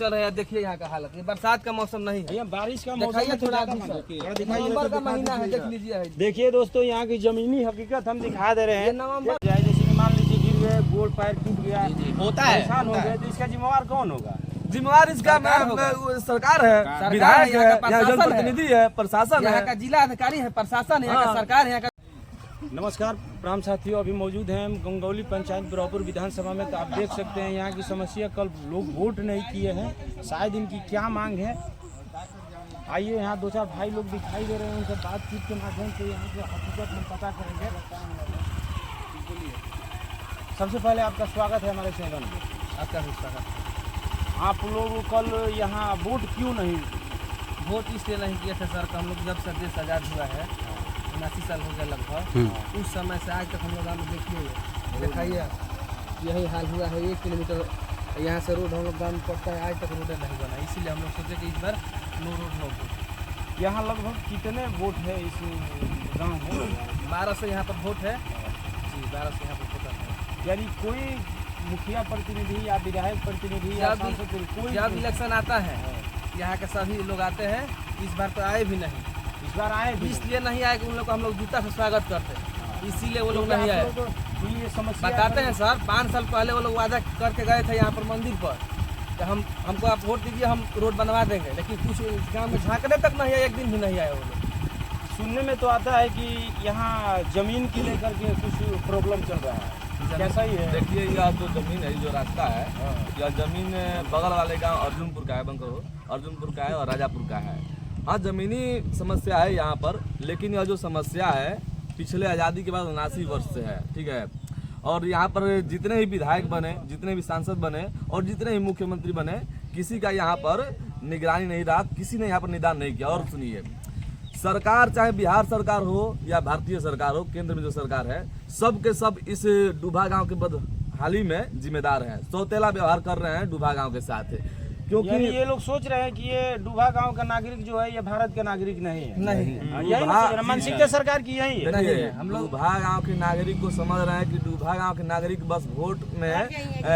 चल रहा है। देखिए यहाँ का हालत, ये बरसात का मौसम नहीं है, बारिश का मौसम दिखाइए थोड़ा नवंबर का महीना है, देख लीजिए। देखिए दोस्तों, यहाँ की जमीनी हकीकत हम दिखा दे रहे हैं। नवंबर जैसे कि मान लीजिए गिर गए, गोल पैर टूट गया, होता है, नुकसान हो गया, तो इसका जिम्मेवार कौन होगा? जिम्मेवार इसका सरकार है, विधायक है, यहाँ जनप्रतिनिधि है, प्रशासन है, यहाँ का जिला अधिकारी है, प्रशासन है, यहाँ का सरकार है, यहाँ का। नमस्कार प्राम साथियों, अभी मौजूद हैं हम गंगौली पंचायत बराबर विधानसभा में। तो आप देख सकते हैं यहाँ की समस्या, कल लोग वोट नहीं किए हैं, शायद इनकी क्या मांग है। आइए, यहाँ दो चार भाई लोग दिखाई दे रहे हैं, उनसे बातचीत के माध्यम से यहाँ की हकीकत हम पता करेंगे। सबसे पहले आपका स्वागत है हमारे चैनल में। आपका भी स्वागत। आप लोग कल यहाँ वोट क्यों नहीं? वोट इसलिए नहीं किए थे सर, हम लोग जब से देश आज़ाद हुआ है 79 साल हो गया लगभग, उस समय से आज तक हम लोग दिखाइए यही हाल हुआ है। 1 किलोमीटर यहाँ से रोड हम लोग गाँव में पड़ता है, आज तक रोड नहीं बना, इसीलिए हम लोग सोचे कि इस बार नो रोड नो वोट। यहाँ लगभग कितने वोट है इस गाँव में? 1200 यहाँ पर वोट है जी, 1200 यहाँ पर वोट है। यानी कोई मुखिया प्रतिनिधि या विधायक प्रतिनिधि या सांसद कोई जब इलेक्शन आता है यहाँ के सभी लोग आते हैं, इस बार तो आए भी नहीं। इस बार आए भी इसलिए नहीं आए कि उन लोग को हम लोग जूता से स्वागत करते हैं, इसीलिए वो लोग नहीं आए। ये समस्या बताते हैं सर, 5 साल पहले वो लोग वादा करके गए थे यहाँ पर मंदिर पर कि हमको आप वोट दीजिए, हम रोड बनवा देंगे, लेकिन कुछ गांव में झांकने तक नहीं आए, एक दिन भी नहीं आए वो लोग। सुनने में तो आता है कि यहाँ जमीन को लेकर के कुछ प्रॉब्लम चल रहा है, कैसा ही है? देखिए यह जो जमीन है, जो रास्ता है, यह जमीन बगल वाले गांव अर्जुनपुर का है, बंकरो अर्जुनपुर का है और राजापुर का है। हाँ, जमीनी समस्या है यहाँ पर, लेकिन यह जो समस्या है पिछले आज़ादी के बाद 79 वर्ष से है, ठीक है। और यहाँ पर जितने भी विधायक बने, जितने भी सांसद बने और जितने भी मुख्यमंत्री बने, किसी का यहाँ पर निगरानी नहीं रहा, किसी ने यहाँ पर निदान नहीं किया। और सुनिए, सरकार चाहे बिहार सरकार हो या भारतीय सरकार हो, केंद्र में जो सरकार है, सब के सब इस डूबा गांव के बदहाली में जिम्मेदार हैं, सौतेला व्यवहार कर रहे हैं डूबा गांव के साथ, क्योंकि ये लोग सोच रहे हैं कि ये डूबा गांव का नागरिक जो है ये भारत का नागरिक नहीं है। नहीं, मानसिकता सरकार की यही है। हम लोग डूबा गांव के नागरिक को समझ रहे हैं कि डूबा गांव के नागरिक बस वोट में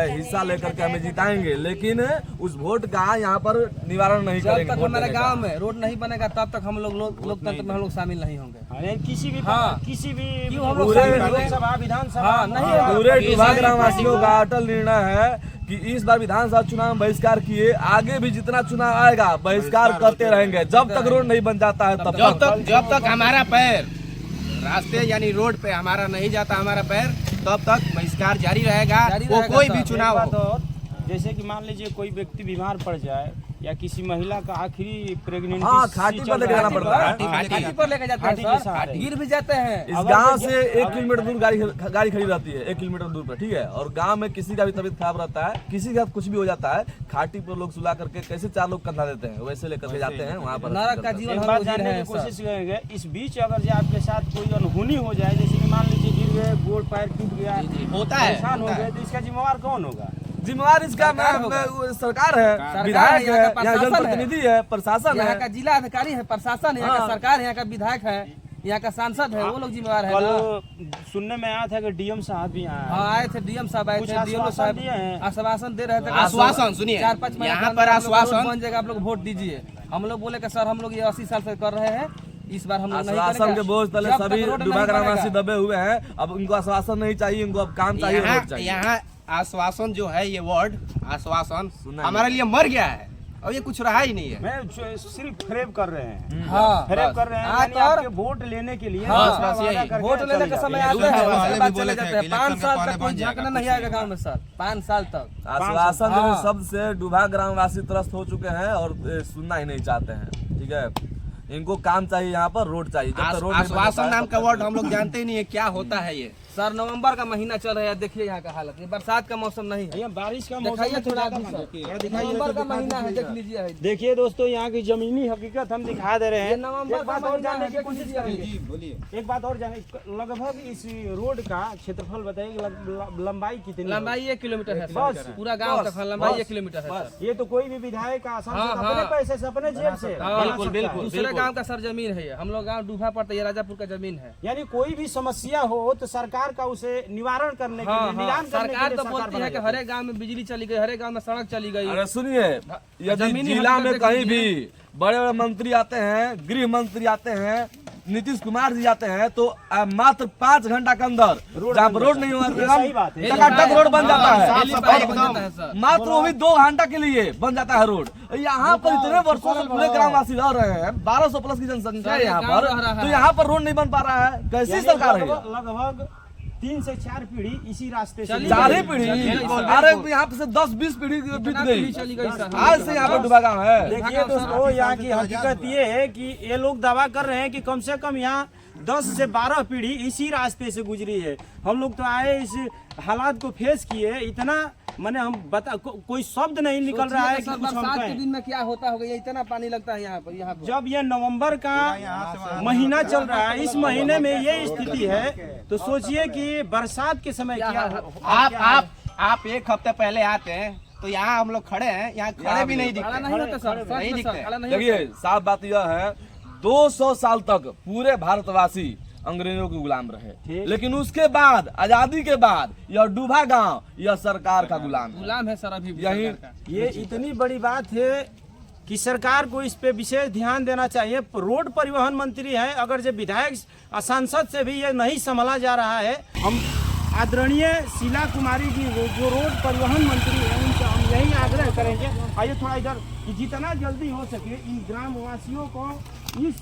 हिस्सा लेकर के हमें जिताएंगे, लेकिन उस वोट का यहाँ पर निवारण नहीं करेंगे। जब तक हमारे गाँव में रोड नहीं बनेगा तब तक हम लोग लोकतंत्र में हम लोग शामिल नहीं होंगे। किसी भी लोकसभा विधानसभा नहीं, पूरे डूबा ग्रामवासियों का अटल निर्णय है कि इस बार विधानसभा चुनाव में बहिष्कार किए, आगे भी जितना चुनाव आएगा बहिष्कार करते रहेंगे जब तक रोड नहीं बन जाता है तब जब तक हमारा पैर रास्ते यानी रोड पे हमारा नहीं जाता हमारा पैर, तब तक बहिष्कार जारी रहेगा। वो कोई भी चुनाव हो। जैसे कि मान लीजिए कोई व्यक्ति बीमार पड़ जाए या किसी महिला का आखिरी प्रेगनेंसी, हाँ, खाटी पर लेके जाना पड़ता है, खाटी पर लेके जाते हैं सर, गिर भी जाते हैं। इस गांव से 1 किलोमीटर दूर गाड़ी खड़ी रहती है, 1 किलोमीटर दूर पर, ठीक है। और गांव में किसी का भी तबीयत खराब रहता है, किसी के साथ कुछ भी हो जाता है, खाटी पर लोग सुला करके कैसे 4 लोग कंधा देते हैं, वैसे लेकर के जाते हैं वहाँ पर। नरक का जीवन हम जानने की कोशिश करेंगे। इस बीच अगर आपके साथ कोई अनहोनी हो जाए, जैसे कि मान लीजिए गिर गए, गोल पैर टूट गया, होता है, नुकसान हो गया, तो इसका जिम्मेवार कौन होगा? जिम्मेवार इसका सरकार है, विधायक है, यहाँ जनप्रतिनिधि है, प्रशासन है, यहाँ का जिला अधिकारी है, प्रशासन है, यहाँ का सरकार है, यहाँ का विधायक है, यहाँ का सांसद है, वो लोग जिम्मेवार है। कल सुनने में आया था कि डीएम साहब भी आए थे, डीएम साहब आए थे, डीएम साहब आश्वासन दे रहे थे। आश्वासन सुनिए, 4-5 यहाँ पर आश्वासन बन जाएगा, आप लोग वोट दीजिए। हम लोग बोले कि सर हम लोग ये 80 साल से कर रहे हैं, इस बार हम लोग नहीं करेंगे। आश्वासन के बोझ तले सभी डूबा ग्रामवासी दबे हुए हैं, अब उनको आश्वासन नहीं चाहिए, उनको अब काम चाहिए, वोट चाहिए। यहाँ आश्वासन जो है, ये वर्ड आश्वासन हमारे लिए मर गया है और ये कुछ रहा ही नहीं है। मैं सिर्फ फ्रेम कर रहे हैं, हाँ, फ्रेम कर रहे हैं, यानी आपके वोट लेने के लिए वोट लेने के समय आते हैं, 5 साल तक कोई झांकना नहीं आएगा गाँव में सर, 5 साल तक आश्वासन जो शब्द से डूबा ग्रामवासी त्रस्त हो चुके हैं और सुनना ही नहीं चाहते हैं, ठीक है। इनको काम चाहिए, यहाँ पर रोड चाहिए। आश्वासन नाम का वर्ड हम लोग जानते ही नहीं है क्या होता है ये। सर, नवंबर का महीना चल रहा है, देखिए यहाँ का हालत, ये बरसात का मौसम नहीं है, बारिश का दिखाइए थोड़ा नवंबर का महीना है, देख लीजिए। देखिए दोस्तों, यहाँ की जमीनी हकीकत हम दिखा दे रहे हैं। नवंबर एक बात और जानने की कोशिश करेंगे, एक बात और जाने, लगभग इस रोड का क्षेत्रफल बताइए, लंबाई कितनी? लंबाई 1 किलोमीटर है बस, पूरा गाँव तक लंबाई 1 किलोमीटर है। ये तो कोई भी विधायक अपने पैसे से, अपने जेब से, बिल्कुल बिल्कुल, दूसरे गाँव का सर जमीन है, हम लोग गाँव डूबा पड़ता है, राजापुर का जमीन है। यानी कोई भी समस्या हो तो सरकार सरकार का उसे निवारण करने के हाँ, लिए, निदान करने के सरकार लिए तो सरकार बोलती है कि बनाई हर एक गांव में बिजली चली गई, हर एक गांव में सड़क चली गई। अरे सुनिए, यदि जमीनी जिला हकीकत में कहीं देखिए। भी बड़े बड़े मंत्री आते हैं, गृह मंत्री आते हैं, नीतीश कुमार जी आते हैं, तो मात्र 5 घंटा के अंदर जहाँ पर रोड नहीं हुआ सही बात है। टकाटक रोड बन जाता है। हेली पैड बन जाता है सर। मात्र वो भी 2 घंटा के लिए बन जाता है रोड। यहाँ पर इतने वर्षों से पूरे ग्रामवासी रह रहे हैं, 1200 प्लस की जनसंख्या है यहाँ गाँव पर, रह रहा तो है। यहाँ पर रोड नहीं बन पा रहा है। कैसी यानी सरकार है ये? लगभग 3 से 4 पीढ़ी इसी रास्ते से चली चार ही गई। पीढ़ी, बिल्कुल, अरे यहाँ पे से 10-20 पीढ़ी बीत कितना गई। पीढ़ी चली गई सर। आज से यहाँ पर डूबा गाँव है। देखिए दोस्तों, यहाँ की हकीकत ये है कि ये लोग दावा कर रहे हैं कि कम से कम यहाँ 10 से 12 पीढ़ी इसी रास्ते से गुजरी है। हम लोग तो आए इस हालात को फेस किए, इतना मैंने हम बता कोई शब्द नहीं निकल रहा है कि सर, कुछ हम बरसात के कहें। दिन में क्या होता होगा, ये इतना पानी लगता है यहाँ पर। जब ये नवंबर का महीना चल रहा है, इस महीने में ये स्थिति है, तो सोचिए कि बरसात के समय क्या आप एक हफ्ते पहले आते हैं तो यहाँ हम लोग खड़े हैं, यहाँ खड़े भी नहीं खड़ा दिखते। नहीं होता सर, नहीं सच में सर, दिखते। खड़ा नहीं होता। देखिए साफ बात यह है, 200 साल तक पूरे भारतवासी अंग्रेजों के गुलाम रहे, लेकिन उसके बाद आजादी के बाद यह डूबा गांव यह सरकार का गुलाम है। गुलाम है सर अभी भी यही सरकार का। ये इतनी बड़ी बात है कि सरकार को इस पे विशेष ध्यान देना चाहिए। रोड परिवहन मंत्री है, अगर जो विधायक सांसद से भी ये नहीं संभाला जा रहा है, हम आदरणीय शीला कुमारी जी जो रोड परिवहन मंत्री है उनसे हम यही आग्रह करेंगे, आइए थोड़ा इधर, कि जितना जल्दी हो सके इन ग्रामवासियों को इस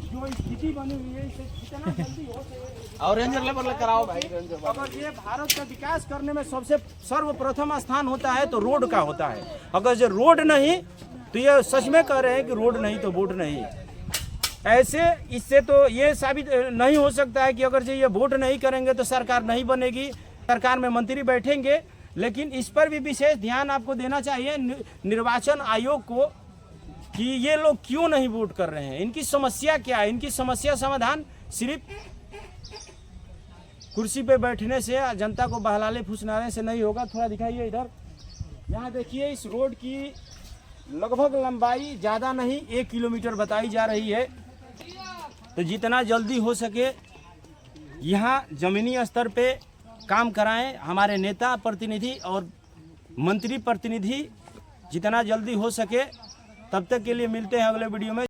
जो स्थिति बनी हुई है इससे जितना जल्दी हो सके, और रेंजर लेवल कराओ भाई, रेंजर। अगर ये भारत का विकास करने में सबसे सर्वप्रथम स्थान होता है तो रोड का होता है। अगर जो रोड नहीं, तो ये सच में कह रहे हैं कि रोड नहीं तो वोट नहीं। ऐसे इससे तो ये साबित नहीं हो सकता है कि अगर जो ये वोट नहीं करेंगे तो सरकार नहीं बनेगी, सरकार में मंत्री बैठेंगे। लेकिन इस पर भी विशेष ध्यान आपको देना चाहिए निर्वाचन आयोग को कि ये लोग क्यों नहीं वोट कर रहे हैं, इनकी समस्या क्या है। इनकी समस्या समाधान सिर्फ कुर्सी पे बैठने से, जनता को बहलाने फुसलाने से नहीं होगा। थोड़ा दिखाइए इधर, यहाँ देखिए इस रोड की लगभग लंबाई ज़्यादा नहीं 1 किलोमीटर बताई जा रही है। तो जितना जल्दी हो सके यहाँ ज़मीनी स्तर पे काम कराएं हमारे नेता प्रतिनिधि और मंत्री प्रतिनिधि, जितना जल्दी हो सके। तब तक के लिए मिलते हैं अगले वीडियो में।